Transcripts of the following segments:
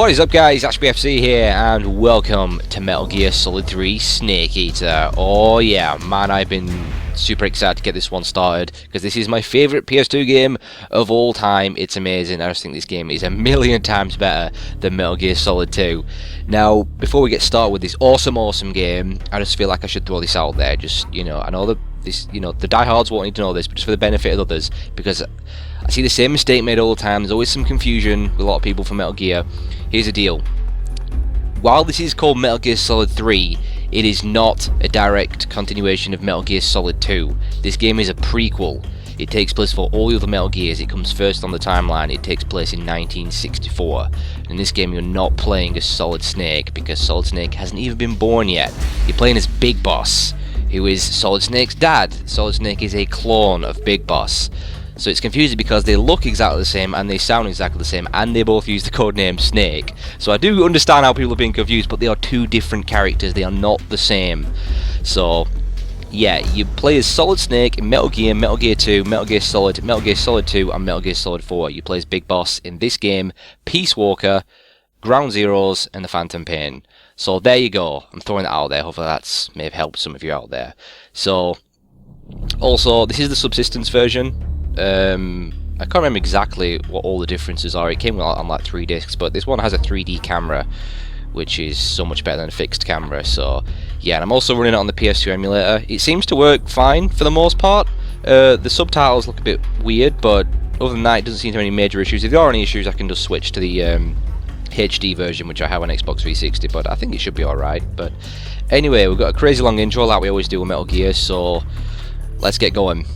What is up, guys? HBFC here, and welcome to Metal Gear Solid 3 Snake Eater. Oh yeah, man, I've been super excited to get this one started, because this is my favourite PS2 game of all time. It's amazing. I just think this game is a million times better than Metal Gear Solid 2. Now, before we get started with this awesome game, I just feel like I should throw this out there. Just, I know that this, the diehards won't need to know this, but just for the benefit of others, because I see the same mistake made all the time. There's always some confusion with a lot of people for Metal Gear. Here's the deal. While this is called Metal Gear Solid 3, it is not a direct continuation of Metal Gear Solid 2. This game is a prequel. It takes place for all the other Metal Gears. It comes first on the timeline. It takes place in 1964. In this game, you're not playing as Solid Snake, because Solid Snake hasn't even been born yet. You're playing as Big Boss, who is Solid Snake's dad. Solid Snake is a clone of Big Boss. So it's confusing because they look exactly the same and they sound exactly the same, and they both use the codename Snake. So I do understand how people are being confused, but they are two different characters. They are not the same. So yeah, you play as Solid Snake in Metal Gear, Metal Gear 2, Metal Gear Solid 2, and Metal Gear Solid 4. You play as Big Boss in this game, Peace Walker, Ground Zeroes, and the Phantom Pain. So there you go. I'm throwing that out there. Hopefully that's may have helped some of you out there. So also, this is the Subsistence version. I can't remember exactly what all the differences are. It came on like 3 discs, but this one has a 3D camera, which is so much better than a fixed camera. So yeah, and I'm also running it on the PS2 emulator. It seems to work fine for the most part. The subtitles look a bit weird, but other than that, it doesn't seem to have any major issues. If there are any issues, I can just switch to the HD version, which I have on Xbox 360, but I think it should be alright. But anyway, we've got a crazy long intro like we always do with Metal Gear, so let's get going.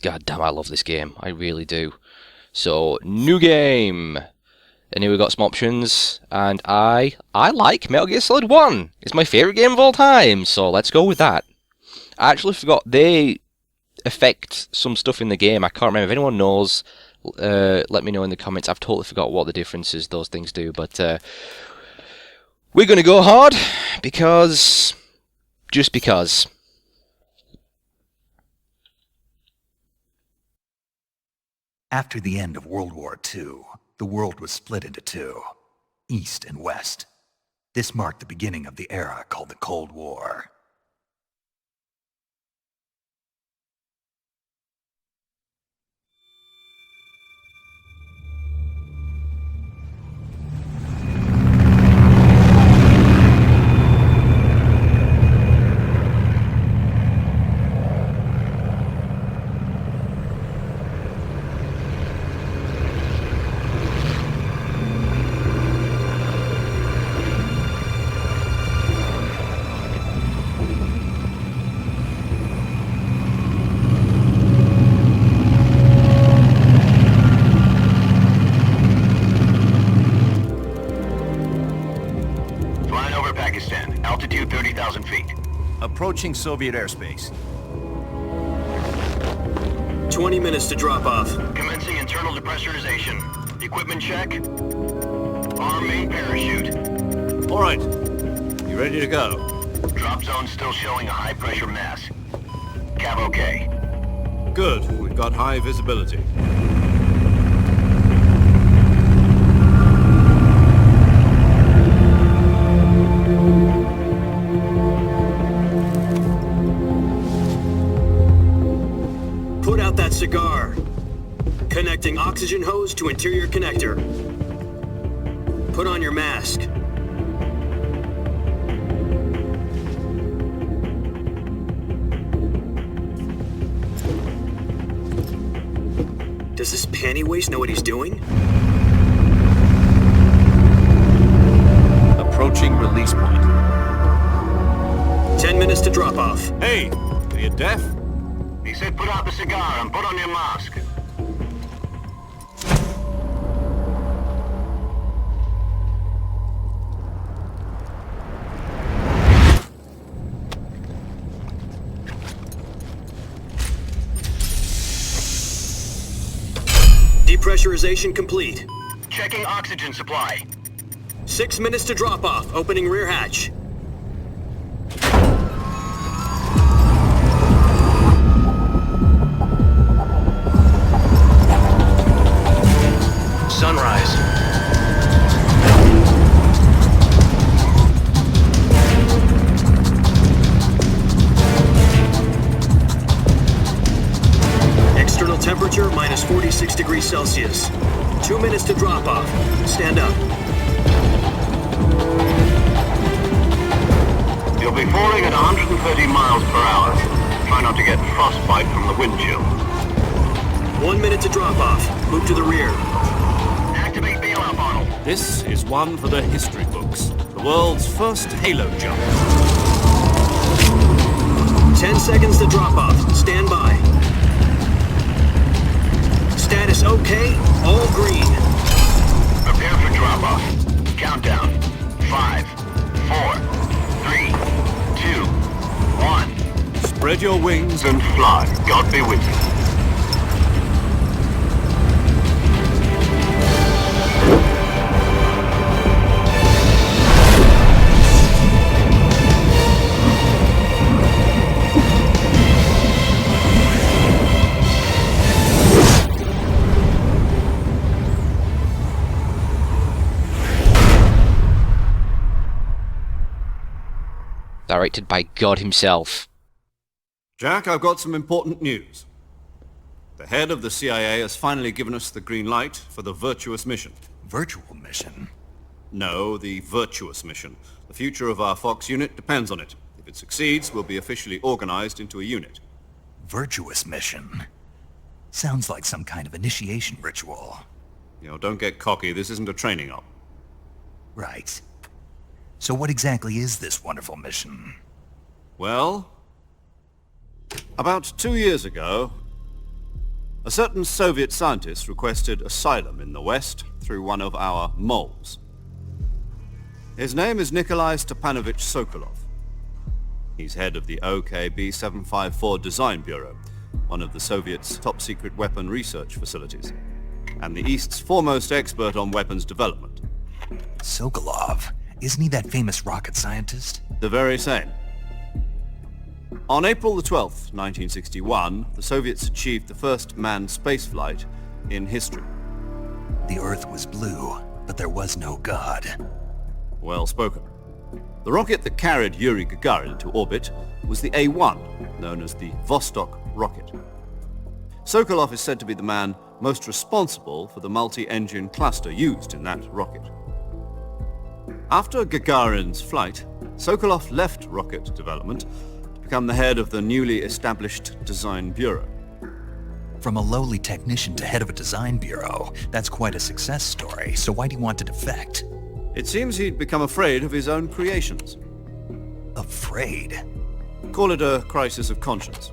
God damn, I love this game. I really do. So, new game. And here we've got some options. And I like Metal Gear Solid 1. It's my favourite game of all time. So, let's go with that. I actually forgot they affect some stuff in the game. I can't remember. If anyone knows, let me know in the comments. I've totally forgot what the differences those things do. But we're going to go hard. Because... just because. After the end of World War II, the world was split into two, East and West. This marked the beginning of the era called the Cold War. Altitude 30,000 feet. Approaching Soviet airspace. 20 minutes to drop off. Commencing internal depressurization. Equipment check. Arm main parachute. All right. You ready to go? Drop zone still showing a high pressure mass. Cav okay. Good. We've got high visibility. Put out that cigar. Connecting oxygen hose to interior connector. Put on your mask. Does this panty waste know what he's doing? Approaching release point. 10 minutes to drop off. Hey, are you deaf? He said put out the cigar and put on your mask. Depressurization complete. Checking oxygen supply. 6 minutes to drop off. Opening rear hatch. Sunrise. Temperature minus 46 degrees Celsius. 2 minutes to drop off. Stand up. You'll be falling at 130 miles per hour. Try not to get frostbite from the wind chill. 1 minute to drop off. Move to the rear. Activate bailout model. This is one for the history books. The world's first halo jump. 10 seconds to drop off. Stand by. Status okay. All green. Prepare for drop-off. Countdown. 5, 4, 3, 2, 1. Spread your wings And fly. God be with you. Directed by God himself. Jack, I've got some important news. The head of the CIA has finally given us the green light for the Virtuous Mission. Virtual Mission? No, the Virtuous Mission. The future of our Fox unit depends on it. If it succeeds, we'll be officially organized into a unit. Virtuous Mission? Sounds like some kind of initiation ritual. Don't get cocky. This isn't a training op. Right. So what exactly is this wonderful mission? Well, about 2 years ago, a certain Soviet scientist requested asylum in the West through one of our moles. His name is Nikolai Stepanovich Sokolov. He's head of the OKB 754 Design Bureau, one of the Soviets' top-secret weapon research facilities, and the East's foremost expert on weapons development. Sokolov? Isn't he that famous rocket scientist? The very same. On April the 12th, 1961, the Soviets achieved the first manned spaceflight in history. The Earth was blue, but there was no God. Well spoken. The rocket that carried Yuri Gagarin to orbit was the A-1, known as the Vostok rocket. Sokolov is said to be the man most responsible for the multi-engine cluster used in that rocket. After Gagarin's flight, Sokolov left rocket development to become the head of the newly established Design Bureau. From a lowly technician to head of a design bureau, that's quite a success story, so why'd he want to defect? It seems he'd become afraid of his own creations. Afraid? Call it a crisis of conscience.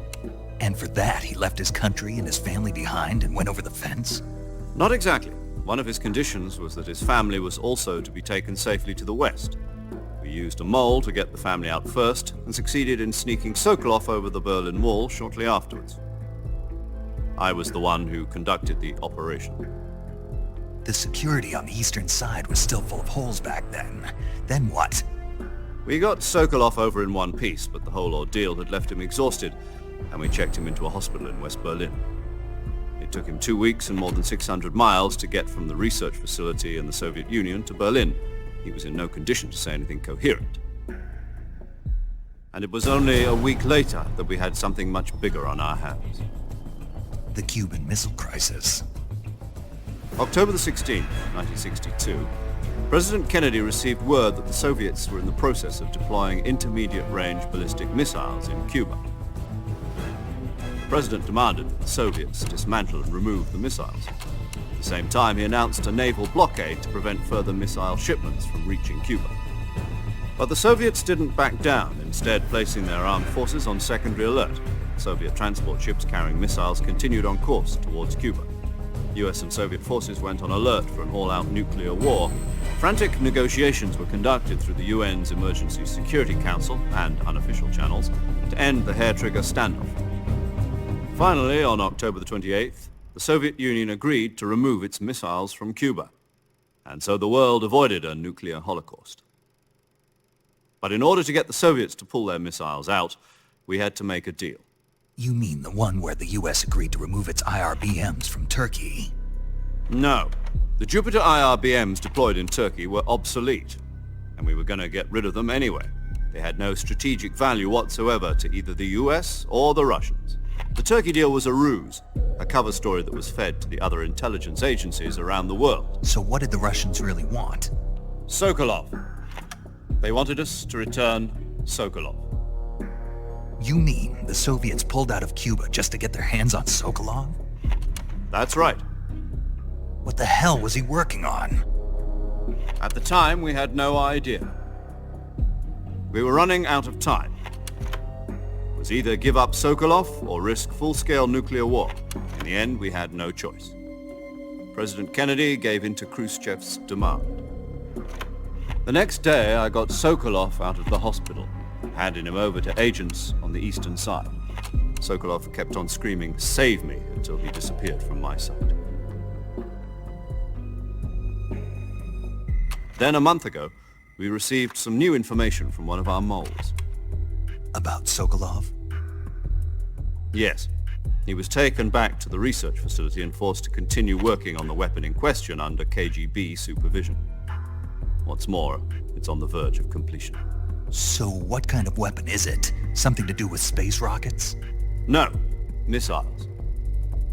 And for that, he left his country and his family behind and went over the fence? Not exactly. One of his conditions was that his family was also to be taken safely to the West. We used a mole to get the family out first and succeeded in sneaking Sokolov over the Berlin Wall shortly afterwards. I was the one who conducted the operation. The security on the eastern side was still full of holes back then. Then what? We got Sokolov over in one piece, but the whole ordeal had left him exhausted, and we checked him into a hospital in West Berlin. It took him 2 weeks and more than 600 miles to get from the research facility in the Soviet Union to Berlin. He was in no condition to say anything coherent. And it was only a week later that we had something much bigger on our hands. The Cuban Missile Crisis. October the 16th, 1962, President Kennedy received word that the Soviets were in the process of deploying intermediate-range ballistic missiles in Cuba. The President demanded that the Soviets dismantle and remove the missiles. At the same time, he announced a naval blockade to prevent further missile shipments from reaching Cuba. But the Soviets didn't back down, instead placing their armed forces on secondary alert. Soviet transport ships carrying missiles continued on course towards Cuba. US and Soviet forces went on alert for an all-out nuclear war. Frantic negotiations were conducted through the UN's Emergency Security Council and unofficial channels to end the hair-trigger standoff. Finally, on October the 28th, the Soviet Union agreed to remove its missiles from Cuba, and so the world avoided a nuclear holocaust. But in order to get the Soviets to pull their missiles out, we had to make a deal. You mean the one where the US agreed to remove its IRBMs from Turkey? No. The Jupiter IRBMs deployed in Turkey were obsolete, and we were going to get rid of them anyway. They had no strategic value whatsoever to either the US or the Russians. The Turkey deal was a ruse, a cover story that was fed to the other intelligence agencies around the world. So what did the Russians really want? Sokolov. They wanted us to return Sokolov. You mean the Soviets pulled out of Cuba just to get their hands on Sokolov? That's right. What the hell was he working on? At the time, we had no idea. We were running out of time. It was either give up Sokolov or risk full-scale nuclear war. In the end, we had no choice. President Kennedy gave in to Khrushchev's demand. The next day, I got Sokolov out of the hospital, handing him over to agents on the eastern side. Sokolov kept on screaming, "Save me," until he disappeared from my sight. Then a month ago, we received some new information from one of our moles. About Sokolov? Yes. He was taken back to the research facility and forced to continue working on the weapon in question under KGB supervision. What's more, it's on the verge of completion. So what kind of weapon is it? Something to do with space rockets? No, missiles.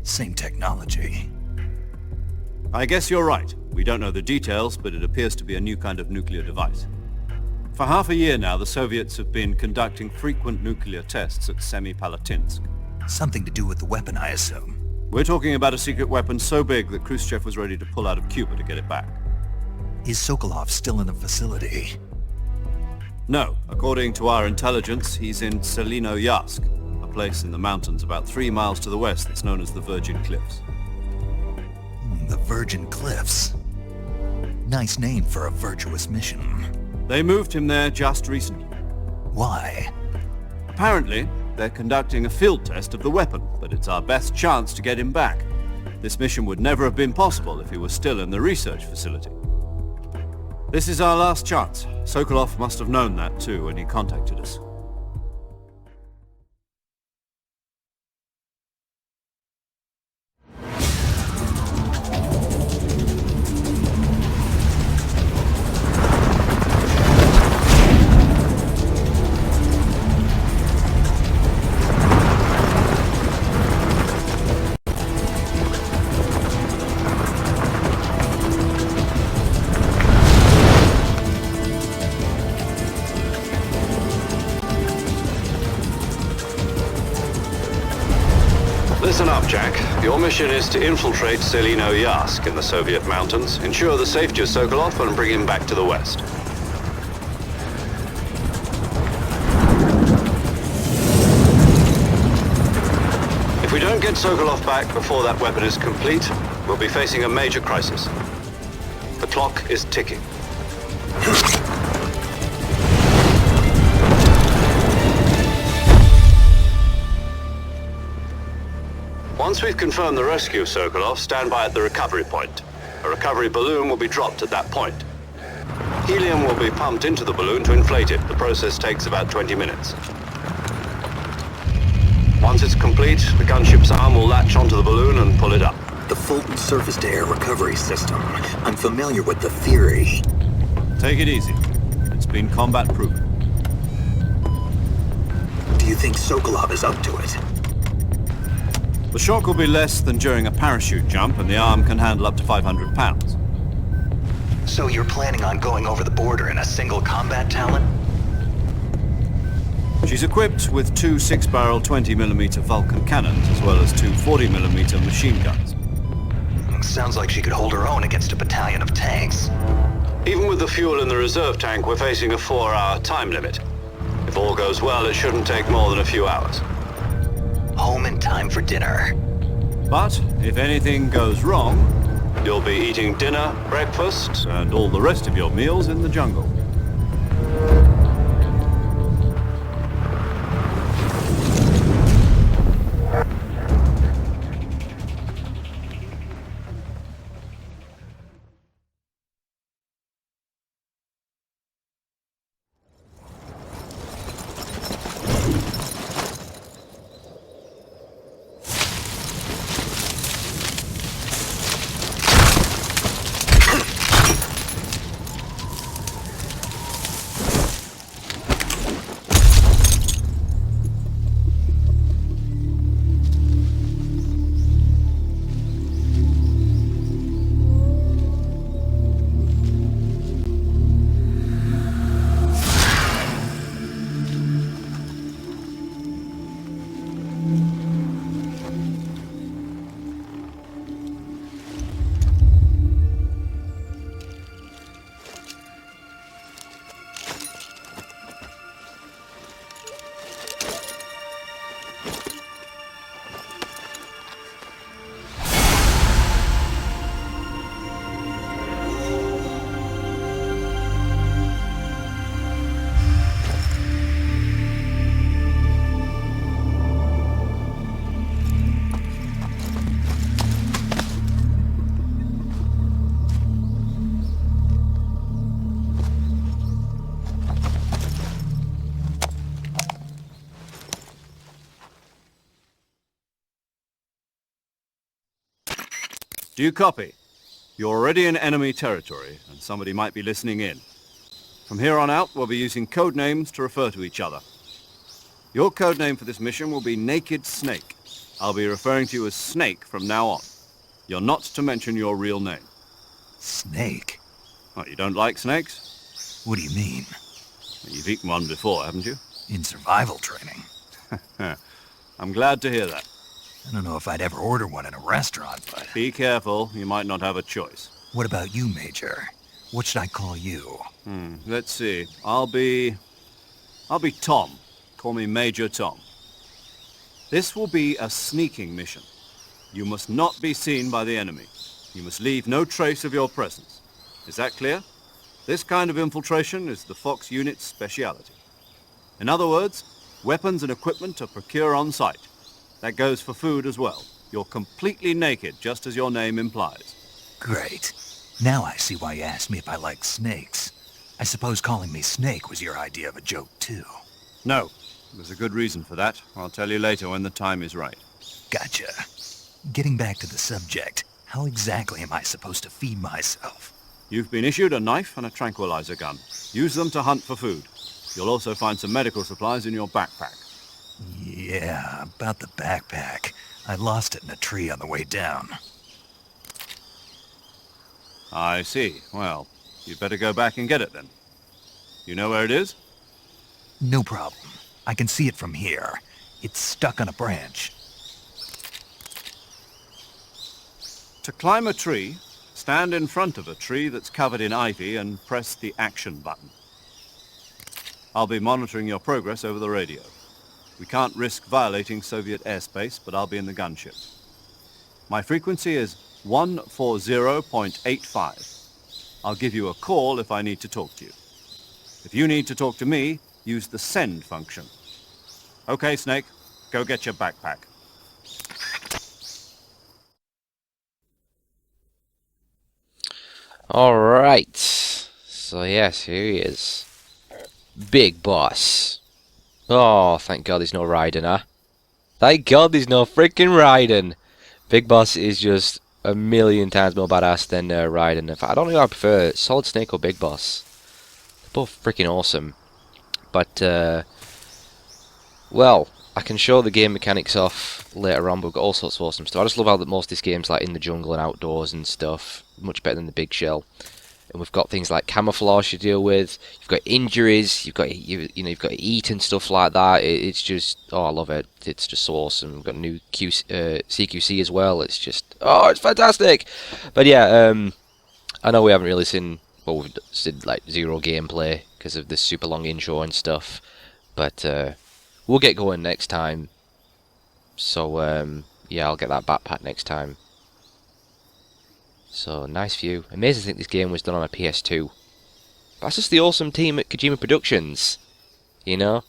Same technology. I guess you're right. We don't know the details, but it appears to be a new kind of nuclear device. For half a year now, the Soviets have been conducting frequent nuclear tests at Semipalatinsk. Something to do with the weapon, I assume. We're talking about a secret weapon so big that Khrushchev was ready to pull out of Cuba to get it back. Is Sokolov still in the facility? No, according to our intelligence, he's in Selinoyarsk, a place in the mountains about 3 miles to the west that's known as the Virgin Cliffs. The Virgin Cliffs. Nice name for a virtuous mission. They moved him there just recently. Why? Apparently, they're conducting a field test of the weapon, but it's our best chance to get him back. This mission would never have been possible if he was still in the research facility. This is our last chance. Sokolov must have known that too when he contacted us. Listen up, Jack. Your mission is to infiltrate Selinoyarsk in the Soviet mountains, ensure the safety of Sokolov, and bring him back to the West. If we don't get Sokolov back before that weapon is complete, we'll be facing a major crisis. The clock is ticking. Once we've confirmed the rescue of Sokolov, stand by at the recovery point. A recovery balloon will be dropped at that point. Helium will be pumped into the balloon to inflate it. The process takes about 20 minutes. Once it's complete, the gunship's arm will latch onto the balloon and pull it up. The Fulton surface-to-air recovery system. I'm familiar with the theory. Take it easy. It's been combat-proven. Do you think Sokolov is up to it? The shock will be less than during a parachute jump, and the arm can handle up to 500 pounds. So you're planning on going over the border in a single combat Talon? She's equipped with 2 6-barrel 20mm Vulcan cannons, as well as 2 40mm machine guns. Sounds like she could hold her own against a battalion of tanks. Even with the fuel in the reserve tank, we're facing a 4-hour time limit. If all goes well, it shouldn't take more than a few hours. Home in time for dinner. But if anything goes wrong, you'll be eating dinner, breakfast, and all the rest of your meals in the jungle. Do you copy? You're already in enemy territory, and somebody might be listening in. From here on out, we'll be using code names to refer to each other. Your code name for this mission will be Naked Snake. I'll be referring to you as Snake from now on. You're not to mention your real name. Snake? What, you don't like snakes? What do you mean? You've eaten one before, haven't you? In survival training? I'm glad to hear that. I don't know if I'd ever order one in a restaurant, but... Be careful, you might not have a choice. What about you, Major? What should I call you? Let's see. I'll be Tom. Call me Major Tom. This will be a sneaking mission. You must not be seen by the enemy. You must leave no trace of your presence. Is that clear? This kind of infiltration is the Fox unit's speciality. In other words, weapons and equipment are procured on site. That goes for food as well. You're completely naked, just as your name implies. Great. Now I see why you asked me if I like snakes. I suppose calling me Snake was your idea of a joke, too. No. There's a good reason for that. I'll tell you later when the time is right. Gotcha. Getting back to the subject, how exactly am I supposed to feed myself? You've been issued a knife and a tranquilizer gun. Use them to hunt for food. You'll also find some medical supplies in your backpack. Yeah, about the backpack. I lost it in a tree on the way down. I see. Well, you'd better go back and get it then. You know where it is? No problem. I can see it from here. It's stuck on a branch. To climb a tree, stand in front of a tree that's covered in ivy and press the action button. I'll be monitoring your progress over the radio. We can't risk violating Soviet airspace, but I'll be in the gunship. My frequency is 140.85. I'll give you a call if I need to talk to you. If you need to talk to me, use the send function. Okay, Snake, go get your backpack. Alright. So yes, here he is. Big Boss. Oh, thank God there's no Raiden, huh? Thank God there's no freaking Raiden. Big Boss is just a million times more badass than Raiden. In fact, I don't know who I prefer, Solid Snake or Big Boss. They're both freaking awesome. But, well, I can show the game mechanics off later on, but we've got all sorts of awesome stuff. I just love how that most of this game's like in the jungle and outdoors and stuff. Much better than the big shell. And we've got things like camouflage to deal with. You've got injuries. You've got you've got to eat and stuff like that. It's just, oh, I love it. It's just so awesome. We've got new CQC as well. It's just, oh, it's fantastic. But yeah, I know we haven't really seen, well, we've seen like zero gameplay because of this super long intro and stuff. But we'll get going next time. So yeah, I'll get that backpack next time. So, nice view. Amazing to think this game was done on a PS2. That's just the awesome team at Kojima Productions. You know?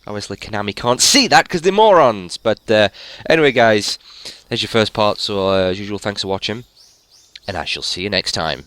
Obviously, Konami can't see that because they're morons. But, anyway, guys. There's your first part. So, as usual, thanks for watching. And I shall see you next time.